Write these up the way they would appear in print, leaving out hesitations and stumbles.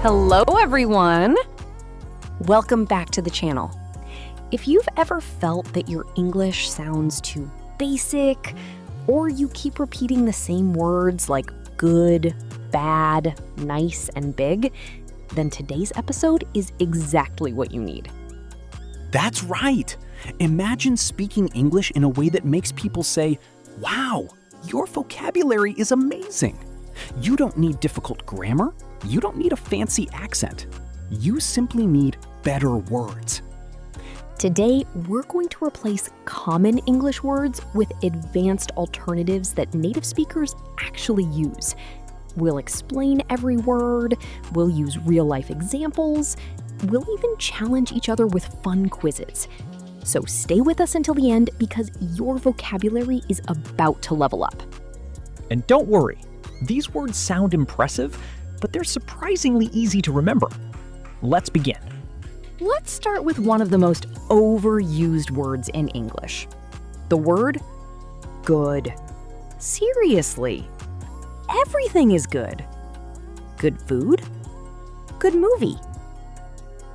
Hello, everyone! Welcome back to the channel. If you've ever felt that your English sounds too basic, or you keep repeating the same words like good, bad, nice, and big, then today's episode is exactly what you need. That's right! Imagine speaking English in a way that makes people say, "Wow, your vocabulary is amazing." You don't need difficult grammar. You don't need a fancy accent. You simply need better words. Today, we're going to replace common English words with advanced alternatives that native speakers actually use. We'll explain every word, we'll use real-life examples, we'll even challenge each other with fun quizzes. So stay with us until the end because your vocabulary is about to level up. And don't worry, these words sound impressive, but they're surprisingly easy to remember. Let's begin. Let's start with one of the most overused words in English. The word good. Seriously, everything is good. Good food, good movie,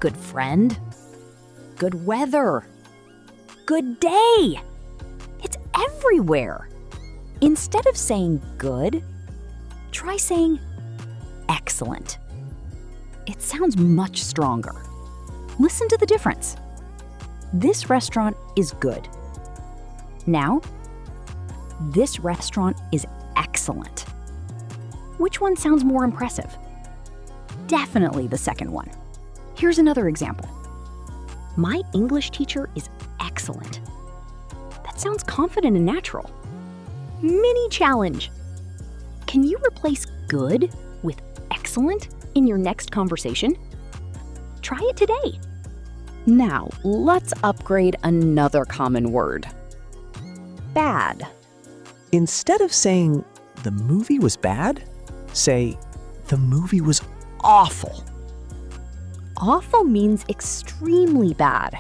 good friend, good weather, good day. It's everywhere. Instead of saying good, try saying excellent. It sounds much stronger. Listen to the difference. This restaurant is good. Now, this restaurant is excellent. Which one sounds more impressive? Definitely the second one. Here's another example. My English teacher is excellent. That sounds confident and natural. Mini challenge. Can you replace good with excellent in your next conversation? Try it today. Now, let's upgrade another common word. Bad. Instead of saying, "The movie was bad," say, "The movie was awful." Awful means extremely bad.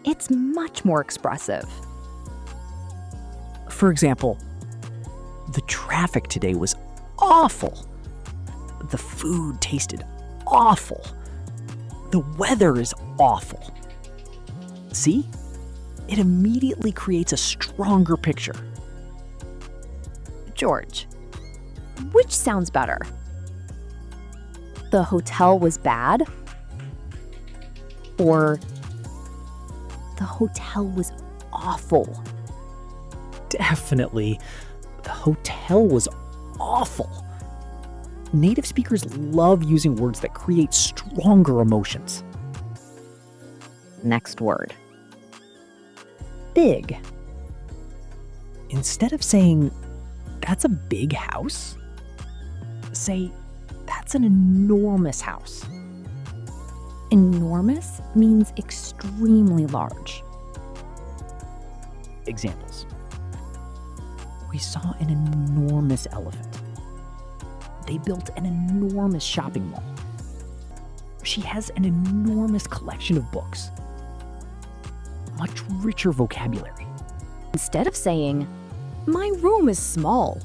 It's much more expressive. For example, "The traffic today was awful." "The food tasted awful." "The weather is awful." See? It immediately creates a stronger picture. George, which sounds better? The hotel was bad? Or the hotel was awful? Definitely, the hotel was awful. Native speakers love using words that create stronger emotions. Next word. Big. Instead of saying, "That's a big house," say, "That's an enormous house." Enormous means extremely large. Examples. We saw an enormous elephant. They built an enormous shopping mall. She has an enormous collection of books. Much richer vocabulary. Instead of saying, "My room is small,"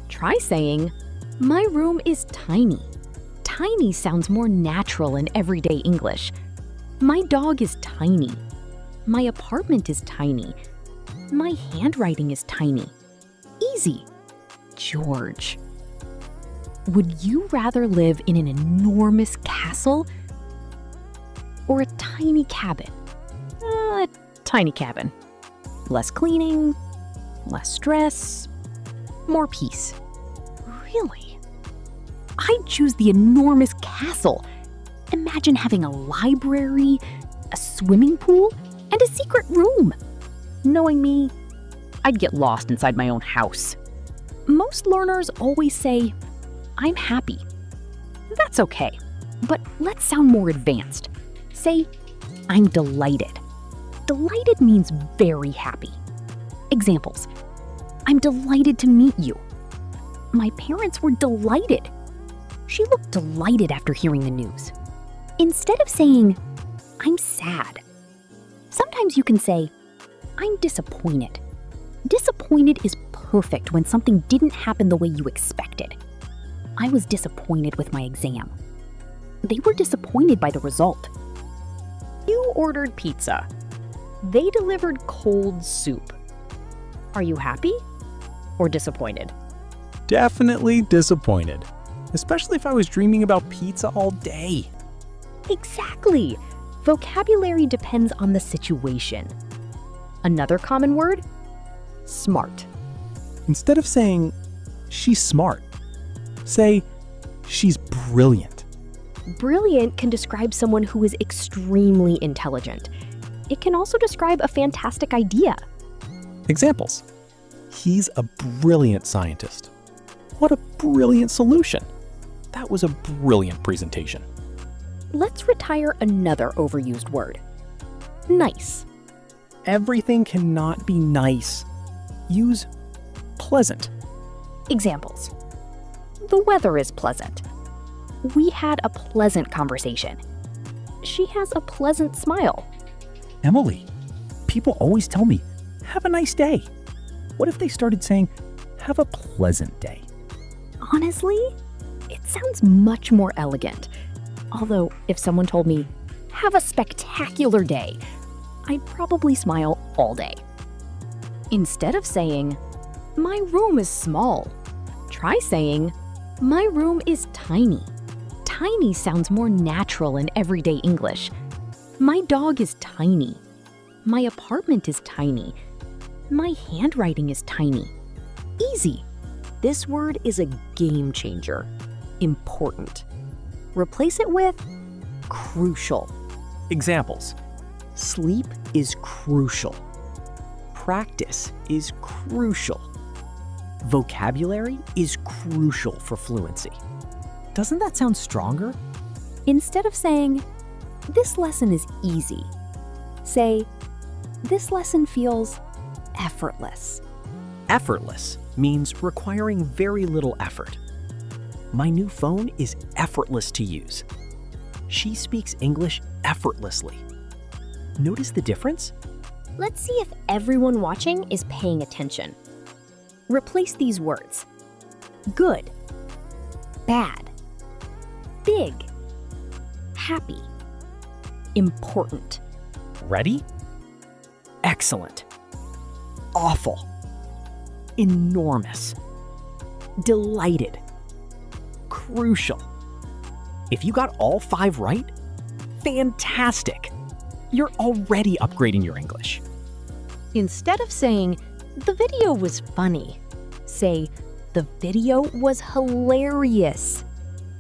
try saying, "My room is tiny." Tiny sounds more natural in everyday English. My dog is tiny. My apartment is tiny. My handwriting is tiny. Easy. George, would you rather live in an enormous castle or a tiny cabin? A tiny cabin. Less cleaning, less stress, more peace. Really? I'd choose the enormous castle. Imagine having a library, a swimming pool, and a secret room. Knowing me, I'd get lost inside my own house. Most learners always say, "I'm happy." That's okay, but let's sound more advanced. Say, "I'm delighted." Delighted means very happy. Examples. I'm delighted to meet you. My parents were delighted. She looked delighted after hearing the news. Instead of saying, "I'm sad," sometimes you can say, "I'm disappointed." Disappointed is perfect when something didn't happen the way you expected. I was disappointed with my exam. They were disappointed by the result. You ordered pizza. They delivered cold soup. Are you happy or disappointed? Definitely disappointed, especially if I was dreaming about pizza all day. Exactly. Vocabulary depends on the situation. Another common word? Smart. Instead of saying, she's smart, say, she's brilliant. Brilliant can describe someone who is extremely intelligent. It can also describe a fantastic idea. Examples. He's a brilliant scientist. What a brilliant solution. That was a brilliant presentation. Let's retire another overused word. Nice. Everything cannot be nice. Use pleasant. Examples. The weather is pleasant. We had a pleasant conversation. She has a pleasant smile. Emily, people always tell me, have a nice day. What if they started saying, have a pleasant day? Honestly, it sounds much more elegant. Although, if someone told me, have a spectacular day, I'd probably smile all day. Instead of saying, my room is small, try saying, my room is tiny. Tiny sounds more natural in everyday English. My dog is tiny. My apartment is tiny. My handwriting is tiny. Easy. This word is a game changer. Important. Replace it with crucial. Examples. Sleep is crucial. Practice is crucial. Vocabulary is crucial for fluency. Doesn't that sound stronger? Instead of saying, this lesson is easy, say, this lesson feels effortless. Effortless means requiring very little effort. My new phone is effortless to use. She speaks English effortlessly. Notice the difference? Let's see if everyone watching is paying attention. Replace these words. Good, bad, big, happy, important. Ready? Excellent. Awful. Enormous. Delighted. Crucial. If you got all 5 right, fantastic. You're already upgrading your English. Instead of saying, the video was funny, say, the video was hilarious.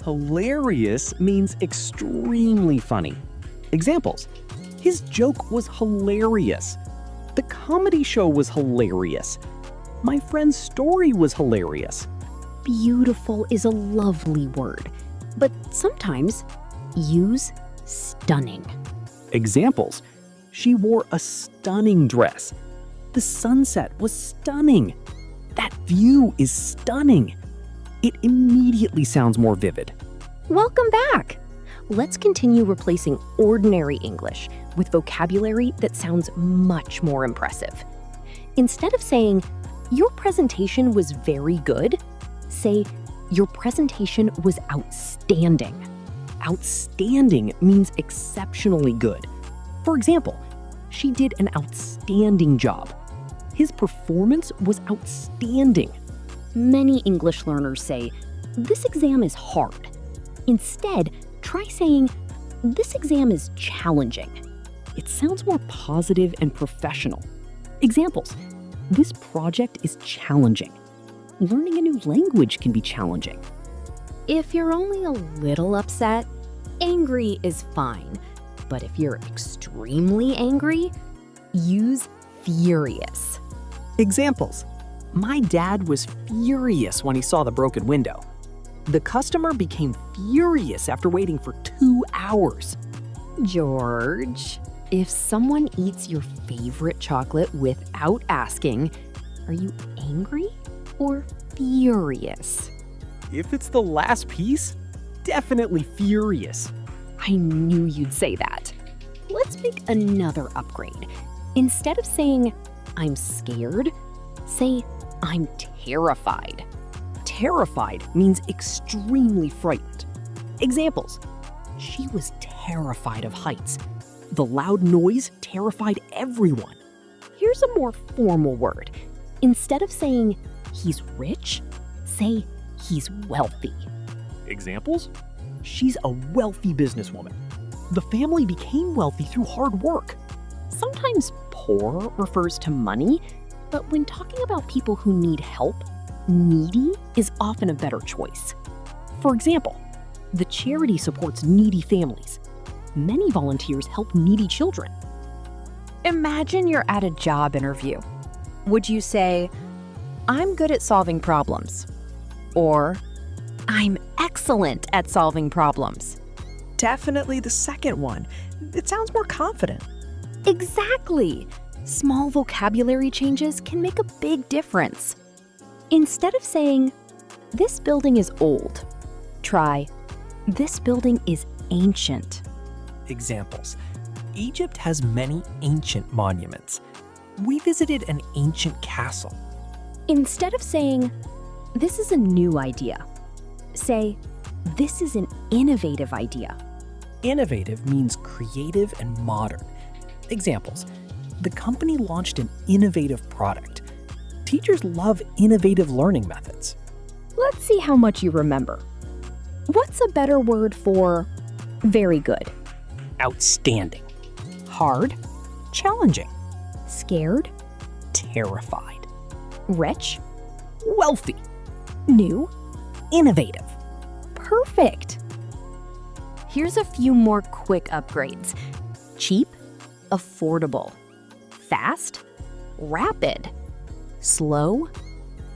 Hilarious means extremely funny. Examples. His joke was hilarious. The comedy show was hilarious. My friend's story was hilarious. Beautiful is a lovely word, but sometimes use stunning. Examples. She wore a stunning dress. The sunset was stunning. That view is stunning. It immediately sounds more vivid. Welcome back! Let's continue replacing ordinary English with vocabulary that sounds much more impressive. Instead of saying, your presentation was very good, say, your presentation was outstanding. Outstanding means exceptionally good. For example, she did an outstanding job. His performance was outstanding. Many English learners say, this exam is hard. Instead, try saying, this exam is challenging. It sounds more positive and professional. Examples, this project is challenging. Learning a new language can be challenging. If you're only a little upset, angry is fine. But if you're extremely angry, use furious. Examples. My dad was furious when he saw the broken window. The customer became furious after waiting for 2 hours. George, if someone eats your favorite chocolate without asking, are you angry or furious? If it's the last piece, definitely furious. I knew you'd say that. Let's make another upgrade. Instead of saying, I'm scared, say, I'm terrified. Terrified means extremely frightened. Examples. She was terrified of heights. The loud noise terrified everyone. Here's a more formal word. Instead of saying, he's rich, say, he's wealthy. Examples? She's a wealthy businesswoman. The family became wealthy through hard work. Sometimes poor refers to money, but when talking about people who need help, needy is often a better choice. For example, the charity supports needy families. Many volunteers help needy children. Imagine you're at a job interview. Would you say, I'm good at solving problems? Or, I'm excellent at solving problems? Definitely the second one. It sounds more confident. Exactly! Small vocabulary changes can make a big difference. Instead of saying, this building is old, try, this building is ancient. Examples. Egypt has many ancient monuments. We visited an ancient castle. Instead of saying, this is a new idea, say, this is an innovative idea. Innovative means creative and modern. Examples. The company launched an innovative product. Teachers love innovative learning methods. Let's see how much you remember. What's a better word for very good? Outstanding. Hard, challenging, Scared? Terrified. Rich? wealthy, New? innovative. Perfect! Here's a few more quick upgrades. Cheap? Affordable. Fast? Rapid. Slow?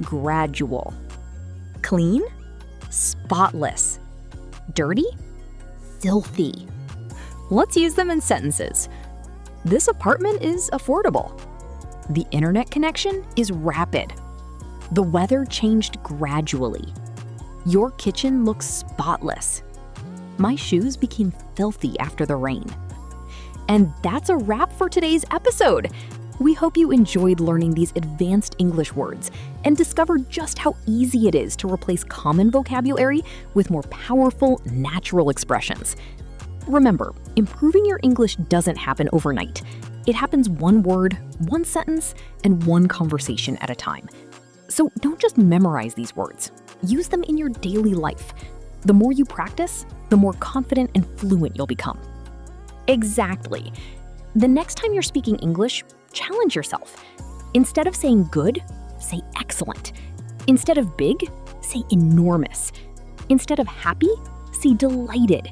Gradual. Clean? Spotless. Dirty? Filthy. Let's use them in sentences. This apartment is affordable. The internet connection is rapid. The weather changed gradually. Your kitchen looks spotless. My shoes became filthy after the rain. And that's a wrap for today's episode. We hope you enjoyed learning these advanced English words and discovered just how easy it is to replace common vocabulary with more powerful, natural expressions. Remember, improving your English doesn't happen overnight. It happens one word, one sentence, and one conversation at a time. So don't just memorize these words. Use them in your daily life. The more you practice, the more confident and fluent you'll become. Exactly. The next time you're speaking English, challenge yourself. Instead of saying good, say excellent. Instead of big, say enormous. Instead of happy, say delighted.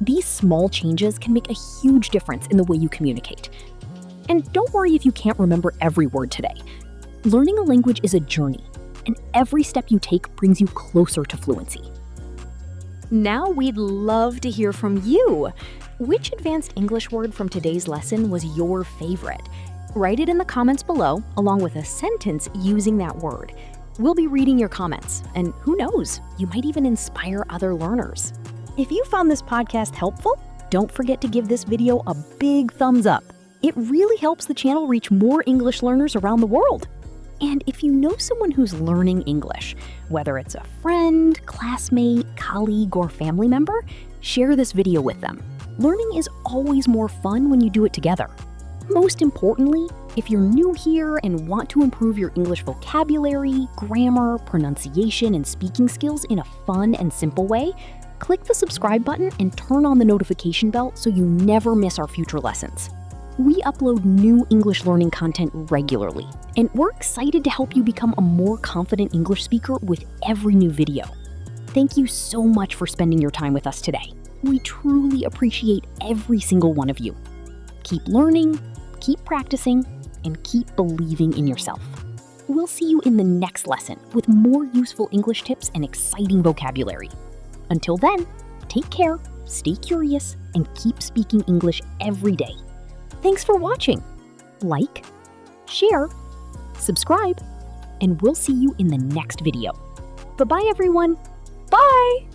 These small changes can make a huge difference in the way you communicate. And don't worry if you can't remember every word today. Learning a language is a journey, and every step you take brings you closer to fluency. Now we'd love to hear from you. Which advanced English word from today's lesson was your favorite? Write it in the comments below, along with a sentence using that word. We'll be reading your comments, and who knows, you might even inspire other learners. If you found this podcast helpful, don't forget to give this video a big thumbs up. It really helps the channel reach more English learners around the world. And if you know someone who's learning English, whether it's a friend, classmate, colleague, or family member, share this video with them. Learning is always more fun when you do it together. Most importantly, if you're new here and want to improve your English vocabulary, grammar, pronunciation, and speaking skills in a fun and simple way, click the subscribe button and turn on the notification bell so you never miss our future lessons. We upload new English learning content regularly, and we're excited to help you become a more confident English speaker with every new video. Thank you so much for spending your time with us today. We truly appreciate every single one of you. Keep learning, keep practicing, and keep believing in yourself. We'll see you in the next lesson with more useful English tips and exciting vocabulary. Until then, take care, stay curious, and keep speaking English every day. Thanks for watching. Like, share, subscribe, and we'll see you in the next video. Bye-bye, everyone. Bye!